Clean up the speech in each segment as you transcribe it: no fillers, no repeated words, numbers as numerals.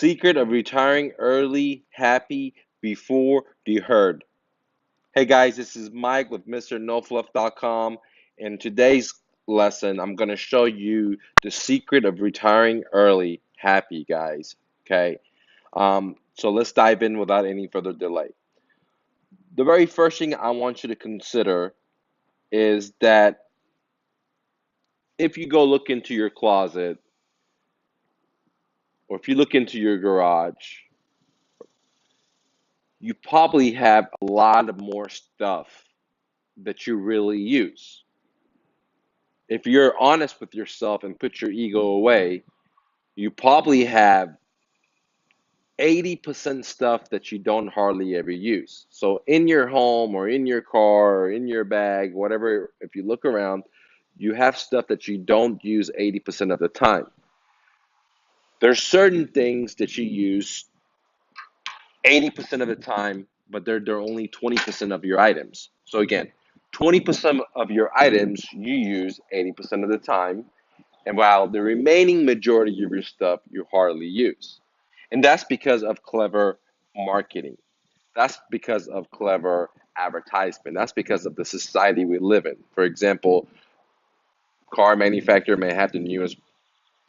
secret of retiring early, happy, before the herd. Hey guys, this is Mike with MrNoFluff.com. In today's lesson, I'm going to show you the secret of retiring early, happy, guys. Okay, so let's dive in without any further delay. The very first thing I want you to consider is that if you go look into your closet or if you look into your garage, you probably have a lot of more stuff that you really use. If you're honest with yourself and put your ego away, you probably have 80% stuff that you don't hardly ever use. So in your home or in your car or in your bag, whatever, if you look around, you have stuff that you don't use 80% of the time. There's certain things that you use 80% of the time, but they're only 20% of your items. So again, 20% of your items you use 80% of the time, and while the remaining majority of your stuff you hardly use. And that's because of clever marketing. That's because of clever advertisement. That's because of the society we live in. For example, car manufacturer may have the newest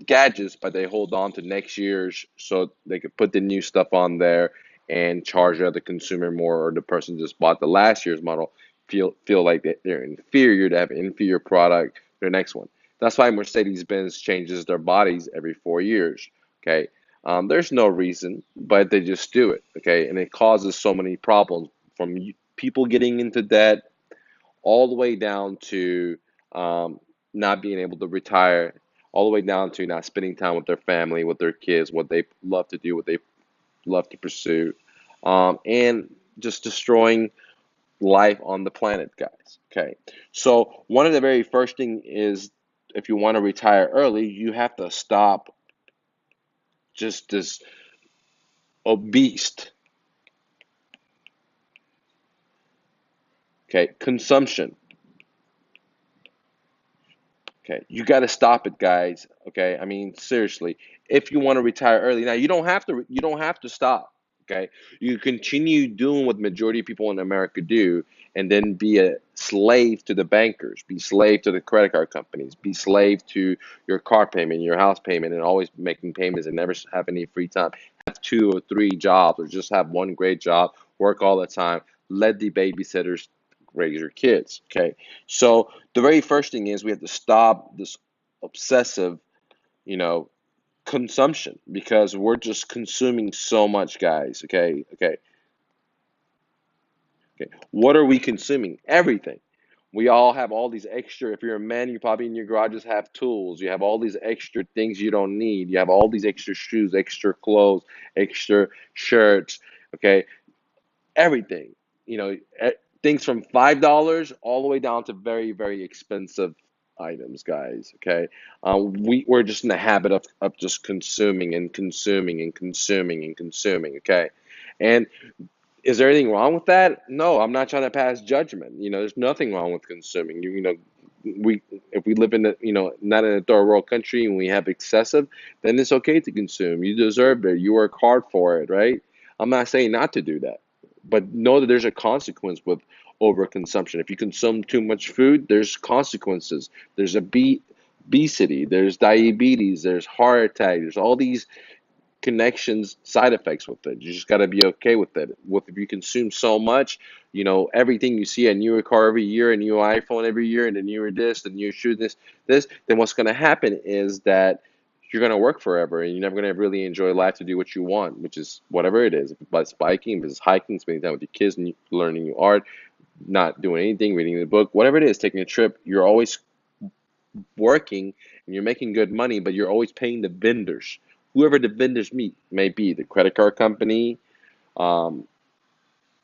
gadgets, but they hold on to next year's so they could put the new stuff on there and charge the other consumer more, or the person just bought the last year's model feel like they're inferior to have an inferior product for the next one. That's why Mercedes-Benz changes their bodies every 4 years. Okay, there's no reason, but they just do it. Okay, and it causes so many problems from people getting into debt all the way down to not being able to retire, all the way down to not spending time with their family, with their kids, what they love to do, what they love to pursue, and just destroying life on the planet, guys. Okay, so one of the very first thing is if you want to retire early, you have to stop just this obese, okay, consumption. Okay, you got to stop it, guys. Okay, I mean seriously. If you want to retire early, now you don't have to. You don't have to stop. Okay, you continue doing what majority of people in America do, and then be a slave to the bankers, be slave to the credit card companies, be slave to your car payment, your house payment, and always making payments and never have any free time. Have two or three jobs, or just have one great job, work all the time. Let the babysitters raise your kids. Okay, so the very first thing is we have to stop this obsessive, you know, consumption, because we're just consuming so much, guys. Okay. What are we consuming? Everything. We all have all these extra. If you're a man, you probably in your garages have tools. You have all these extra things you don't need. You have all these extra shoes, extra clothes, extra shirts. Okay, everything. You know, things from $5 all the way down to very, very expensive items, guys. Okay, we're just in the habit of just consuming and consuming and consuming and consuming. Okay, and is there anything wrong with that? No, I'm not trying to pass judgment. There's nothing wrong with consuming. We if we live in not in a third world country and we have excessive, then it's okay to consume. You deserve it. You work hard for it, right? I'm not saying not to do that, but know that there's a consequence with overconsumption. If you consume too much food, there's consequences. There's obesity, there's diabetes, there's heart attack, there's all these connections, side effects with it. You just got to be okay with it. If you consume so much, everything you see, a newer car every year, a new iPhone every year, and a newer this, the new shoe, this, then what's going to happen is that you're going to work forever and you're never going to really enjoy life to do what you want, which is whatever it is. If it's biking, if it's hiking, spending time with your kids and learning new art, not doing anything, reading the book, whatever it is, taking a trip, you're always working and you're making good money, but you're always paying the vendors, whoever the vendors may be, the credit card company, um,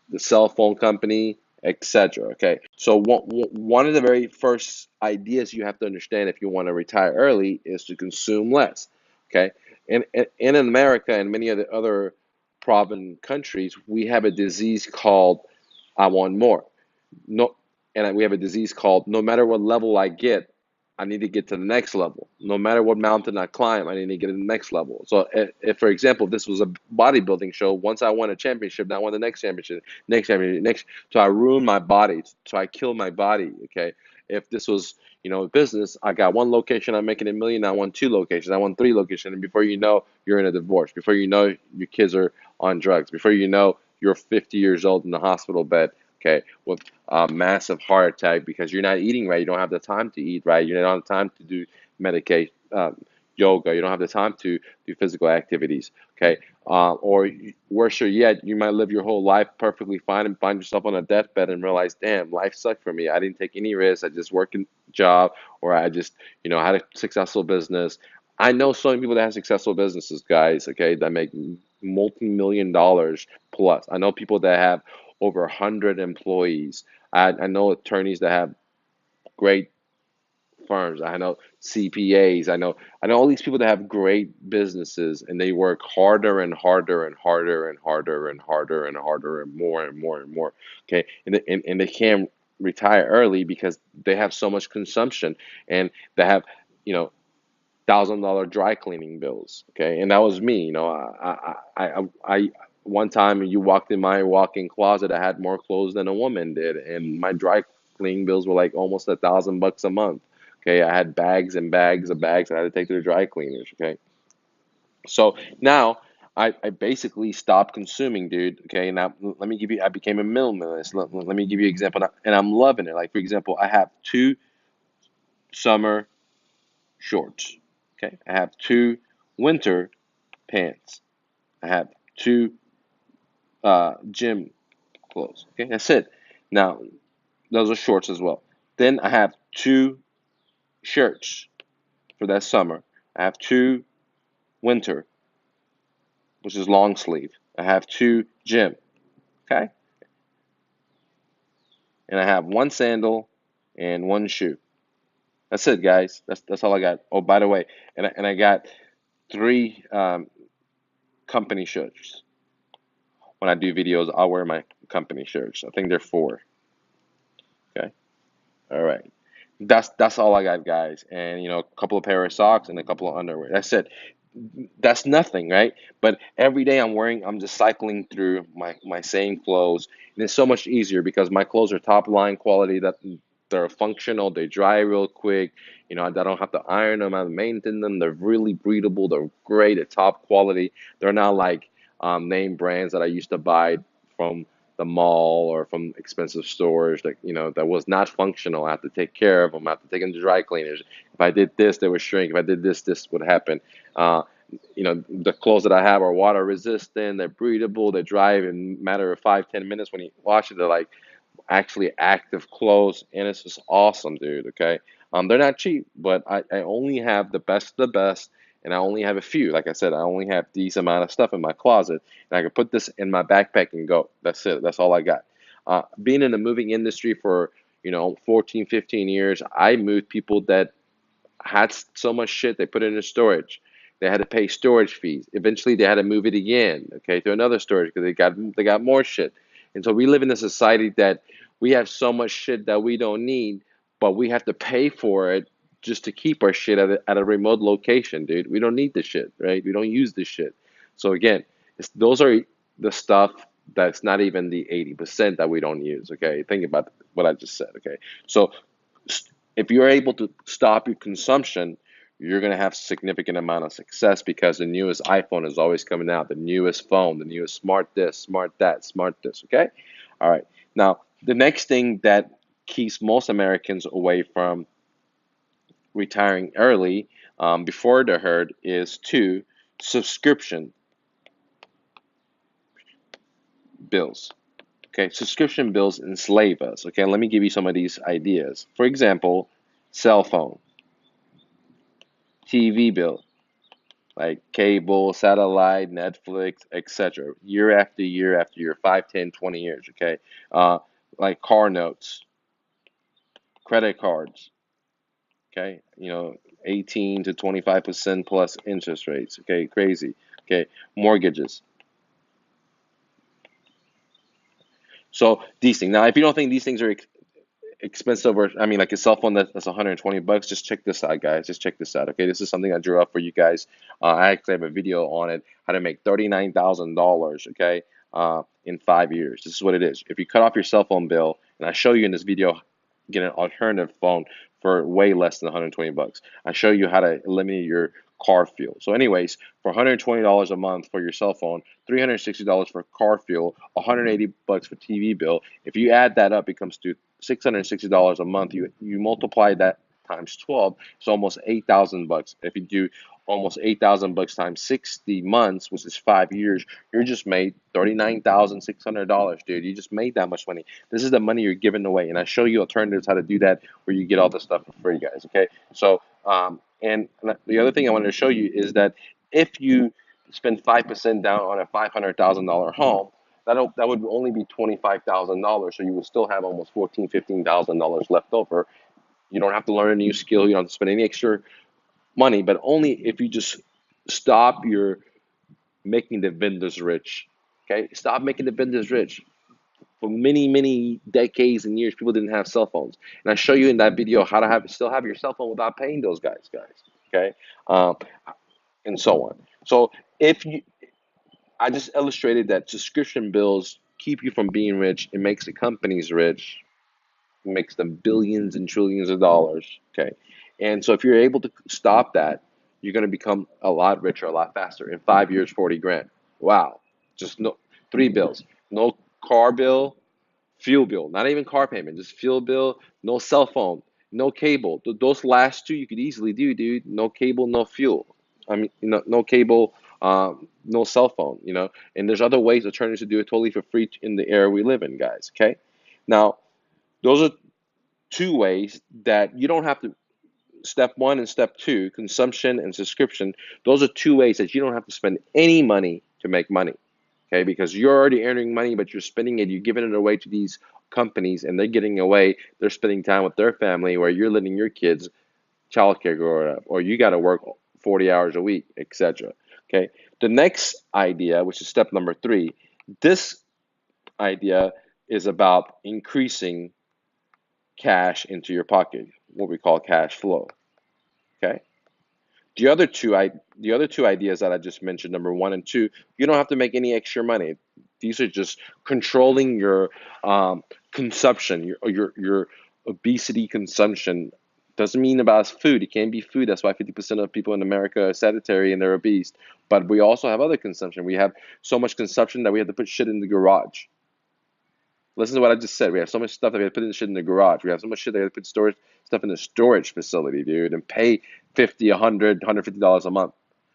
the cell phone company, etc. Okay, so one of the very first ideas you have to understand if you want to retire early is to consume less. Okay, and in America and many other province countries, we have a disease called I want more. No, and we have a disease called no matter what level I get, I need to get to the next level. No matter what mountain I climb, I need to get to the next level. So, if for example, if this was a bodybuilding show, once I won a championship, then I won the next championship, next championship, next. So I ruined my body. So I killed my body. Okay. If this was, a business, I got one location, I'm making a million. I won two locations. I won three locations, and before you know, you're in a divorce. Before you know, your kids are on drugs. Before you know, you're 50 years old in the hospital bed. Okay, with a massive heart attack because you're not eating right. You don't have the time to eat right. You don't have the time to do medication, yoga. You don't have the time to do physical activities. Okay, or worse yet, you might live your whole life perfectly fine and find yourself on a deathbed and realize, damn, life sucked for me. I didn't take any risks. I just worked a job, or I just, had a successful business. I know so many people that have successful businesses, guys. Okay, that make multi-million dollars plus. I know people that have over 100 employees. I know attorneys that have great firms. I know CPAs. I know all these people that have great businesses and they work harder and harder and harder and harder and harder and harder and more and more and more. Okay. And they can't retire early because they have so much consumption and they have, you know, $1,000 dry cleaning bills. Okay, and that was me. One time you walked in my walk-in closet, I had more clothes than a woman did, and my dry cleaning bills were like almost $1,000 a month. Okay, I had bags and bags of bags I had to take to the dry cleaners. Okay, so now I basically stopped consuming, dude. Okay, now let me give you. I became a minimalist. Let me give you an example, and I'm loving it. Like for example, I have two summer shorts. Okay, I have two winter pants. I have two gym clothes. Okay, that's it. Now those are shorts as well. Then I have two shirts for that summer. I have two winter, which is long sleeve. I have two gym. Okay, and I have one sandal and one shoe. That's it, guys. That's all I got. Oh, by the way, and I got three company shirts. When I do videos, I'll wear my company shirts. I think they're four. Okay. All right. That's all I got, guys. And a couple of pair of socks and a couple of underwear. That's it. That's nothing, right? But every day I'm just cycling through my same clothes, and it's so much easier because my clothes are top line quality. That they're functional, they dry real quick. I don't have to iron them, I have to maintain them. They're really breathable. They're great at top quality. They're not like name brands that I used to buy from the mall or from expensive stores that that was not functional. I have to take care of them. I have to take them to dry cleaners. If I did this, they would shrink. If I did this would happen. Uh, the clothes that I have are water resistant. They're breathable. They dry in a matter of 5-10 minutes. When you wash it, they're like actually active clothes, and it's just awesome, dude. Okay, they're not cheap, but I only have the best of the best, and I only have a few. Like I said, I only have these amount of stuff in my closet, and I can put this in my backpack and go. That's it. That's all I got. Being in the moving industry for 14, 15 years, I moved people that had so much shit they put it in storage. They had to pay storage fees. Eventually, they had to move it again, okay, to another storage because they got more shit. And so we live in a society that we have so much shit that we don't need, but we have to pay for it just to keep our shit at a remote location, dude. We don't need the shit, right? We don't use the shit. So again, those are the stuff that's not even the 80% that we don't use. Okay, think about what I just said. Okay, so if you're able to stop your consumption, you're going to have significant amount of success because the newest iPhone is always coming out, the newest phone, the newest smart this, smart that, smart this. Okay, all right. Now the next thing that keeps most Americans away from retiring early before the herd is two subscription bills. Okay, subscription bills enslave us. Okay, let me give you some of these ideas. For example, cell phone, TV bill, like cable, satellite, Netflix, etc. Year after year after year, 5, 10, 20 years, okay? Uh, like car notes, credit cards, okay? 18 to 25% plus interest rates, okay? Crazy, okay? Mortgages. So these things. Now, if you don't think these things are expensive, or I mean, like a cell phone that's 120 bucks. Just check this out, guys. Just check this out. Okay, this is something I drew up for you guys. I actually have a video on it, how to make $39,000. Okay, in 5 years. This is what it is. If you cut off your cell phone bill, and I show you in this video, get an alternative phone for way less than 120 bucks. I show you how to eliminate your car fuel. So, anyways, for $120 a month for your cell phone, $360 for car fuel, 180 bucks for TV bill. If you add that up, it comes to $660 a month. You multiply that times 12, it's almost 8,000 bucks. If you do almost 8,000 bucks times 60 months, which is 5 years, you're just made $39,600, dude. You just made that much money. This is the money you're giving away, and I show you alternatives how to do that, where you get all this stuff for free, guys. Okay, so and the other thing I wanted to show you is that if you spend 5% down on a $500,000 home, that would only be $25,000. So you would still have almost $14,000-15,000 left over. You don't have to learn a new skill. You don't have to spend any extra money, but only if you just stop your making the vendors rich. Okay, stop making the vendors rich. For many, many decades and years, people didn't have cell phones, and I show you in that video how to still have your cell phone without paying those guys. Okay, um, and so on. So if you, I just illustrated that subscription bills keep you from being rich. It makes the companies rich. It makes them billions and trillions of dollars. Okay, and so if you're able to stop that, you're going to become a lot richer, a lot faster. In 5 years, 40 grand. Wow, just no three bills, no car bill, fuel bill, not even car payment, just fuel bill, no cell phone, no cable. Those last two you could easily do, dude. No cable, no fuel. I mean, no cable, no cell phone, And there's other ways, alternatives to do it totally for free in the era we live in, guys. Okay. Now, those are two ways that you don't have to. Step one and step two, consumption and subscription. Those are two ways that you don't have to spend any money to make money. Okay, because you're already earning money, but you're spending it, you're giving it away to these companies, and they're getting away, they're spending time with their family, where you're letting your kids childcare growing up, or you got to work 40 hours a week, etc. Okay, the next idea, which is step number three, this idea is about increasing cash into your pocket, what we call cash flow. Okay. The other two ideas that I just mentioned, number one and two, you don't have to make any extra money. These are just controlling your consumption, your obesity consumption. Doesn't mean about food. It can be food. That's why 50% of people in America are sedentary and they're obese. But we also have other consumption. We have so much consumption that we have to put shit in the garage. Listen to what I just said. We have so much stuff that we have to put in shit in the garage. We have so much shit that we have to put storage stuff in the storage facility, dude, and pay 50, 100, $150 a month.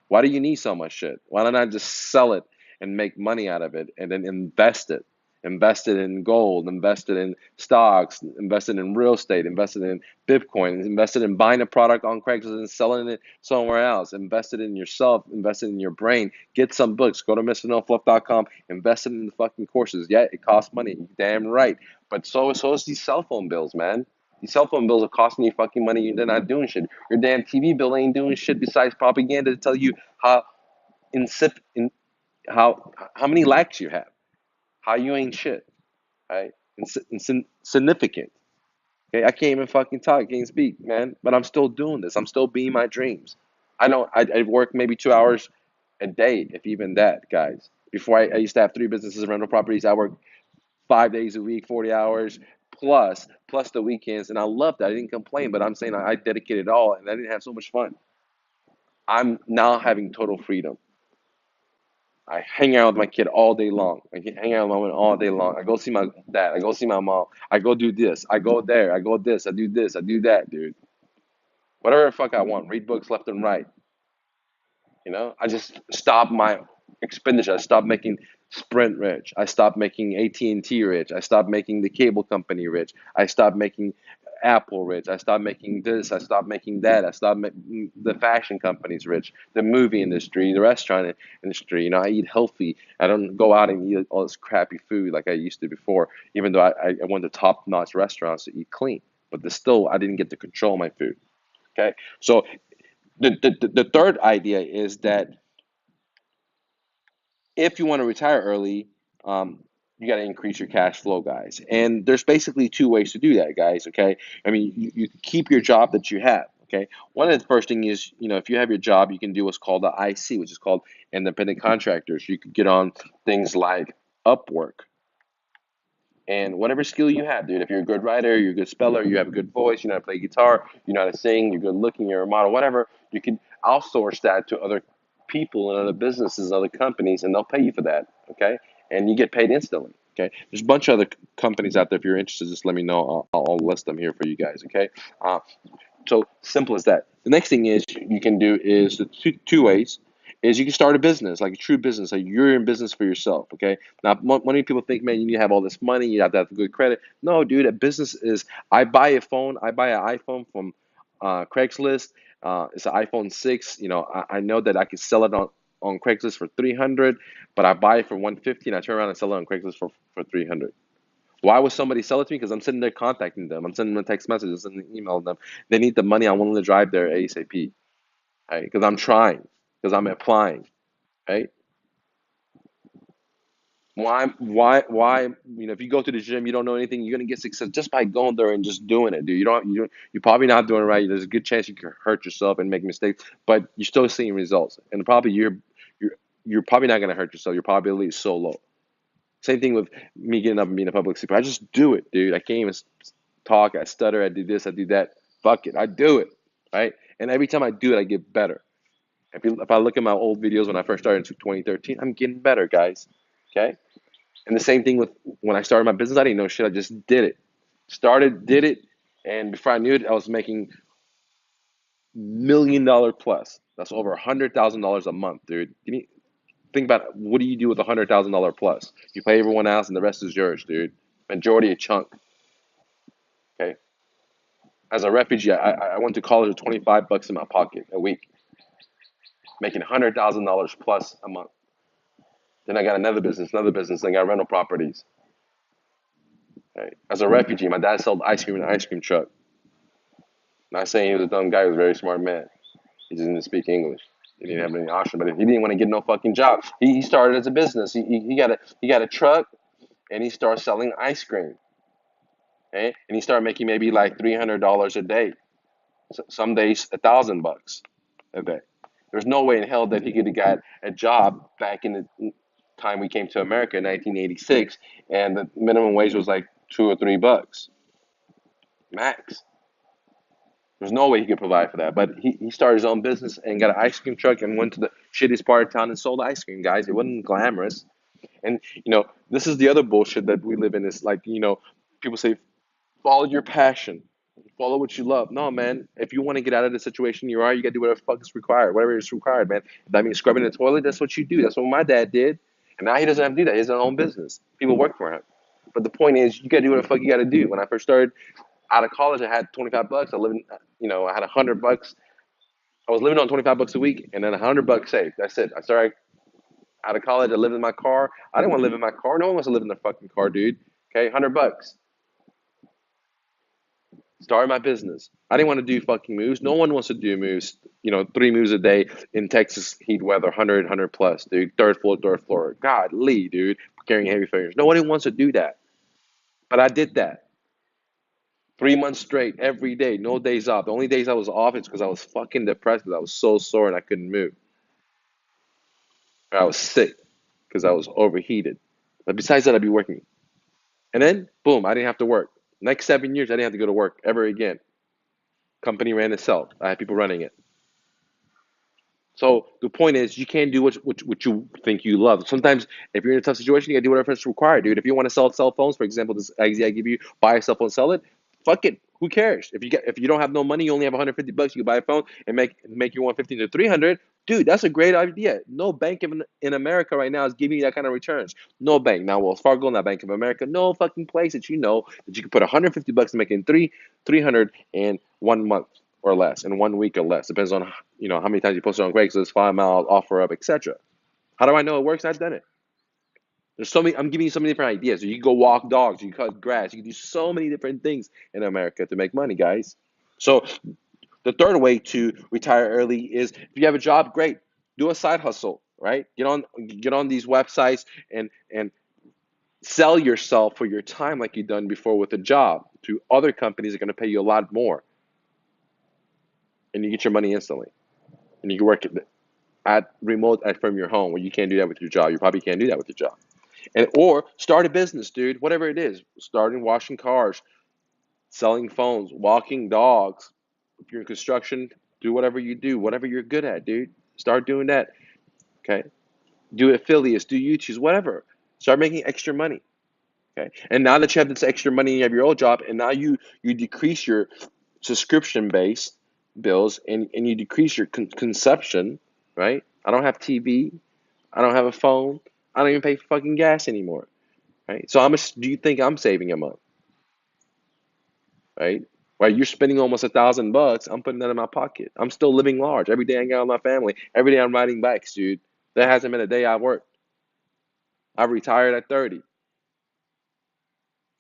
Why do you need so much shit? Why don't I just sell it and make money out of it and then invest it? Invest it in gold, invest it in stocks, invest it in real estate, invest it in Bitcoin, invest it in buying a product on Craigslist and selling it somewhere else. Invest it in yourself, invest it in your brain. Get some books. Go to MrNoFluff.com, invest it in the fucking courses. Yeah, it costs money. Damn right. But so is these cell phone bills, man. These cell phone bills are costing you fucking money. They're not doing shit. Your damn TV bill ain't doing shit besides propaganda to tell you how insip in how many likes you have, how you ain't shit, right? Insignificant. Okay, I can't even fucking talk, can't speak, man. But I'm still doing this. I'm still being my dreams. I know I work maybe 2 hours a day, if even that, guys. Before I used to have three businesses, rental properties. I worked 5 days a week, 40 hours plus the weekends, and I loved that. I didn't complain, but I'm saying I dedicated it all, and I didn't have so much fun. I'm now having total freedom. I hang out with my kid all day long. I can hang out with my woman all day long. I go see my dad. I go see my mom. I go do this. I go there. I go this. I do this. I do that, dude. Whatever the fuck I want. Read books left and right. I just stop my expenditure. I stopped making Sprint rich. I stopped making AT&T rich. I stopped making the cable company rich. I stopped making Apple rich. I stopped making this. I stopped making that. I stopped making the fashion companies rich. The movie industry, the restaurant industry. I eat healthy. I don't go out and eat all this crappy food like I used to before. Even though I went to top-notch restaurants to eat clean, but still I didn't get to control my food. Okay, so the third idea is that if you want to retire early, um, you got to increase your cash flow, guys. And there's basically two ways to do that, guys. Okay, I mean, you keep your job that you have. Okay, one of the first thing is, if you have your job, you can do what's called the IC, which is called independent contractors. You could get on things like Upwork, and whatever skill you have, dude. If you're a good writer, you're a good speller, you have a good voice, you know how to play guitar, you know how to sing, you're good looking, you're a model, whatever, you can outsource that to other people and other businesses, other companies, and they'll pay you for that. Okay, and you get paid instantly. Okay, there's a bunch of other companies out there. If you're interested, just let me know. I'll list them here for you guys. Okay, uh, so simple as that. The next thing is you can do is the two ways is you can start a business, like a true business. Like you're in business for yourself. Okay. Now, many people think, man, you need to have all this money. You have to have good credit. No, dude, a business is, I buy a phone. I buy an iPhone from Craigslist. It's an iPhone 6. I know that I can sell it on Craigslist for 300, but I buy it for 150 and I turn around and sell it on Craigslist for 300. Why would somebody sell it to me? Because I'm sitting there contacting them. I'm sending them text messages and emailing them. They need the money. I'm willing to drive there ASAP, right? Because I'm trying, because I'm applying, right? Why? If you go to the gym, you don't know anything. You're gonna get success just by going there and just doing it, dude. You're probably not doing it right. There's a good chance you could hurt yourself and make mistakes, but you're still seeing results. And probably you're you're probably not gonna hurt yourself. Your probability is so low. Same thing with me getting up and being a public speaker. I just do it, dude. I can't even talk. I stutter. I do this. I do that. Fuck it. I do it, right? And every time I do it, I get better. If I look at my old videos when I first started in 2013, I'm getting better, guys. Okay. And the same thing with when I started my business. I didn't know shit. I just did it. Started, did it, and before I knew it, I was making $1 million plus. That's over $100,000 a month, dude. Think about what do you do with $100,000 plus? You pay everyone else, and the rest is yours, dude. Majority a chunk. Okay. As a refugee, I went to college with 25 bucks in my pocket a week, making $100,000 plus a month. Then I got another business. Then I got rental properties. Okay. As a refugee, my dad sold ice cream in an ice cream truck. Not saying he was a dumb guy. He was a very smart man. He just didn't speak English. He didn't have any option. But he didn't want to get no fucking job. He started as a business. He got a truck and he started selling ice cream. Okay, and he started making maybe like $300 a day. Some days $1,000 a day. There's no way in hell that he could have got a job back in the time we came to America in 1986, and the minimum wage was like $2 or $3 max. There's no way he could provide for that. But he started his own business and got an ice cream truck and went to the shittiest part of town and sold ice cream, guys. It wasn't glamorous. And this is the other bullshit that we live in. Is like, people say, follow your passion, follow what you love. No, man. If you want to get out of the situation you are, you got to do whatever the fuck is required, whatever is required, man. If that means scrubbing the toilet, that's what you do. That's what my dad did. And now he doesn't have to do that. He has his own business. People work for him. But the point is, you got to do what the fuck you got to do. When I first started out of college, I had 25 bucks. I had 100 bucks. I was living on 25 bucks a week and then 100 bucks saved. That's it. I started out of college. I lived in my car. I didn't want to live in my car. No one wants to live in their fucking car, dude. Okay, 100 bucks. Started my business. I didn't want to do fucking moves. No one wants to do moves. 3 moves a day in Texas heat weather, 100 plus, dude. Third floor. God, Lee, dude, carrying heavy fingers. Nobody wants to do that. But I did that. 3 months straight, every day, no days off. The only days I was off is because I was fucking depressed because I was so sore and I couldn't move. I was sick because I was overheated. But besides that, I'd be working. And then, boom, I didn't have to work. Next 7 years, I didn't have to go to work ever again. Company ran itself. I had people running it. So the point is, you can't do what you think you love. Sometimes, if you're in a tough situation, you gotta do whatever is required, dude. If you want to sell cell phones, for example, this idea I give you, buy a cell phone, sell it. Fuck it. Who cares? If you don't have no money, you only have 150 bucks. You can buy a phone and make your 150 to 300. Dude, that's a great idea. No bank in America right now is giving you that kind of returns. No bank. Now, Wells Fargo, not Bank of America, no fucking place that that you can put 150 bucks and make in 300 in 1 month or less, in 1 week or less. Depends on how many times you post it on Craigslist, 5 mile offer up, etc. How do I know it works? I've done it. There's so many. I'm giving you so many different ideas. So you can go walk dogs, you can cut grass, you can do so many different things in America to make money, guys. So the third way to retire early is if you have a job, great. Do a side hustle, right? Get on these websites and sell yourself for your time like you've done before with a job to other companies that are going to pay you a lot more, and you get your money instantly, and you can work at remote from your home, where you can't do that with your job. You probably can't do that with your job. And or start a business, dude, whatever it is. Starting washing cars, selling phones, walking dogs. If you're in construction, do whatever you do, whatever you're good at, dude. Start doing that. Okay. Do affiliates, do YouTubes, whatever. Start making extra money. Okay. And now that you have this extra money, you have your old job, and now you decrease your subscription based bills, and you decrease your consumption, right? I don't have TV. I don't have a phone. I don't even pay fucking gas anymore, right? So how much do you think I'm saving a month, right? While you're spending almost $1,000, I'm putting that in my pocket. I'm still living large. Every day I hang out with my family. Every day I'm riding bikes, dude. There hasn't been a day I worked. I retired at 30.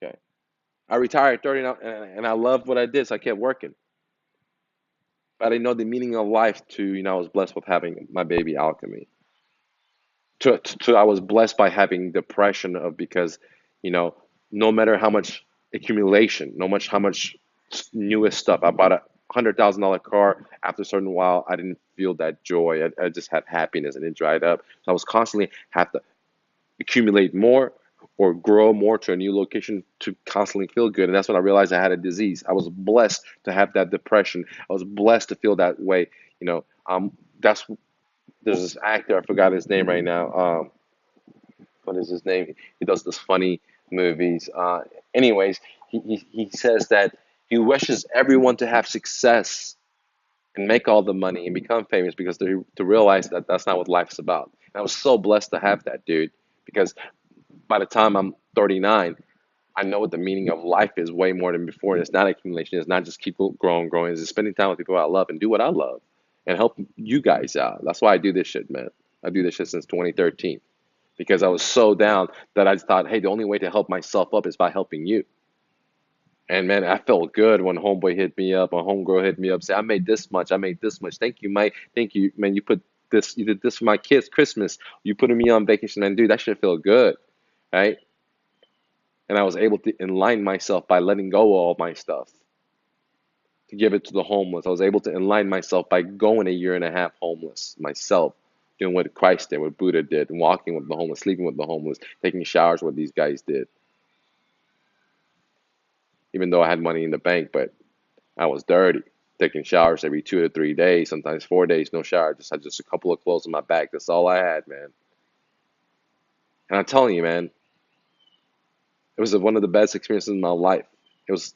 Okay. I retired at 30, and I loved what I did, so I kept working. But I didn't know the meaning of life to, I was blessed with having my baby Alchemy. I was blessed by having depression of because, you know, no matter how much accumulation, no much how much newest stuff. I bought $100,000 car. After a certain while, I didn't feel that joy. I just had happiness, and it dried up. So I was constantly have to accumulate more or grow more to a new location to constantly feel good. And that's when I realized I had a disease. I was blessed to have that depression. I was blessed to feel that way. That's there's this actor, I forgot his name right now. What is his name? He does this funny movies. Anyways, he says that he wishes everyone to have success and make all the money and become famous because to realize that that's not what life's about. And I was so blessed to have that, dude, because by the time I'm 39, I know what the meaning of life is way more than before. And it's not accumulation. It's not just keep growing, growing. It's just spending time with people I love and do what I love and help you guys out. That's why I do this shit, man. I do this shit since 2013 because I was so down that I thought, hey, the only way to help myself up is by helping you. And man, I felt good when homeboy hit me up, or homegirl hit me up, say, I made this much, I made this much. Thank you, Mike. Thank you, man. You did this for my kids, Christmas. You put me on vacation, man, dude, that shit feel good, right? And I was able to enlighten myself by letting go of all my stuff to give it to the homeless. I was able to enlighten myself by going a year and a half homeless myself, doing what Christ did, what Buddha did, and walking with the homeless, sleeping with the homeless, taking showers, what these guys did. Even though I had money in the bank, but I was dirty, taking showers every 2 to 3 days, sometimes 4 days, no shower. Just had just a couple of clothes on my back. That's all I had, man. And I'm telling you, man, it was one of the best experiences in my life. It was,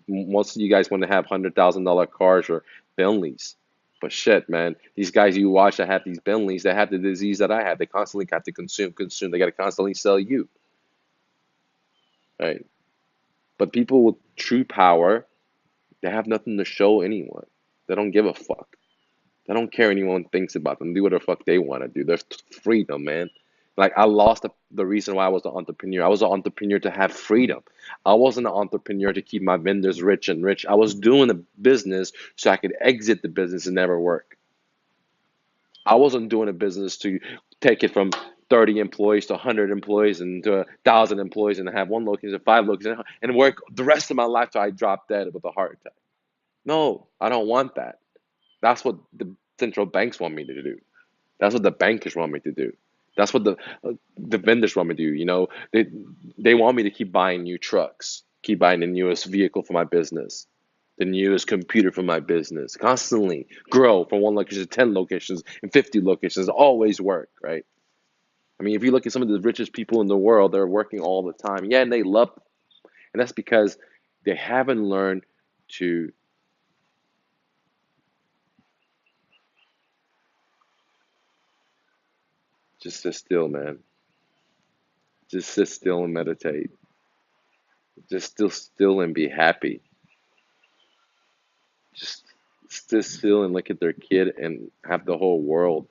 most of you guys want to have $100,000 cars or Bentleys. But shit, man, these guys you watch that have these Bentleys, they have the disease that I have. They constantly have to consume, consume. They got to constantly sell you, right? But people with true power, they have nothing to show anyone. They don't give a fuck. They don't care anyone thinks about them. Do whatever the fuck they want to do. There's freedom, man. Like I lost the reason why I was an entrepreneur. I was an entrepreneur to have freedom. I wasn't an entrepreneur to keep my vendors rich and rich. I was doing a business so I could exit the business and never work. I wasn't doing a business to take it from 30 employees to 100 employees and to 1,000 employees and have one location, five locations, and work the rest of my life till I drop dead with a heart attack. No, I don't want that. That's what the central banks want me to do. That's what the bankers want me to do. That's what the vendors want me to do. They want me to keep buying new trucks, keep buying the newest vehicle for my business, the newest computer for my business, constantly grow from one location to 10 locations and 50 locations. Always work, right? I mean, if you look at some of the richest people in the world, they're working all the time. Yeah, and they love, and that's because they haven't learned to just sit still, man. Just sit still and meditate. Just still and be happy. Just sit still and look at their kid and have the whole world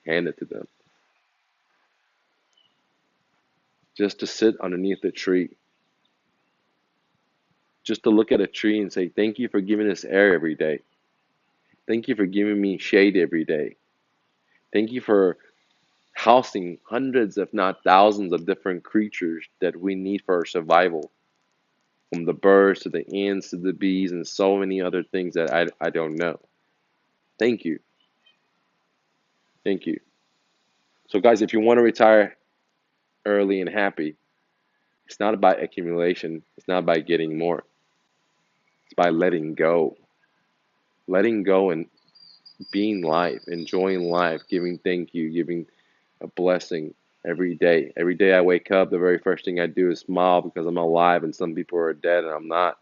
handed to them. Just to sit underneath a tree. Just to look at a tree and say, thank you for giving us air every day. Thank you for giving me shade every day. Thank you for housing hundreds, if not thousands, of different creatures that we need for our survival, from the birds to the ants to the bees and so many other things that I don't know. Thank you. Thank you. So, guys, if you want to retire early and happy, it's not about accumulation, it's not about getting more, it's by letting go. Letting go and being life, enjoying life, giving thank you, giving a blessing every day. Every day I wake up, the very first thing I do is smile because I'm alive and some people are dead and I'm not.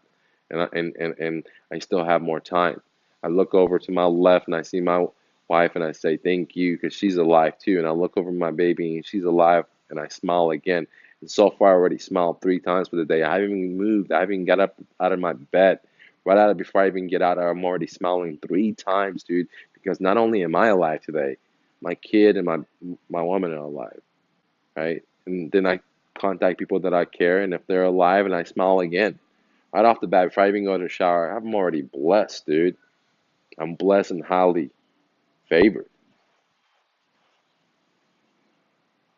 And I still have more time. I look over to my left and I see my wife and I say thank you because she's alive too. And I look over my baby and she's alive and I smile again. And so far I already smiled 3 times for the day. I haven't even moved. I haven't even got up out of my bed. Right out of before I even get out, I'm already smiling 3 times, dude. Because not only am I alive today, my kid and my woman are alive, right? And then I contact people that I care, and if they're alive, and I smile again, right off the bat before I even go to the shower, I'm already blessed, dude. I'm blessed and highly favored.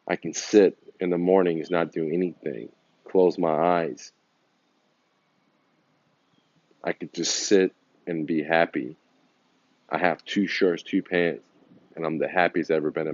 I can sit in the mornings not doing anything, close my eyes. I could just sit and be happy. I have 2 shirts, 2 pants, and I'm the happiest I've ever been in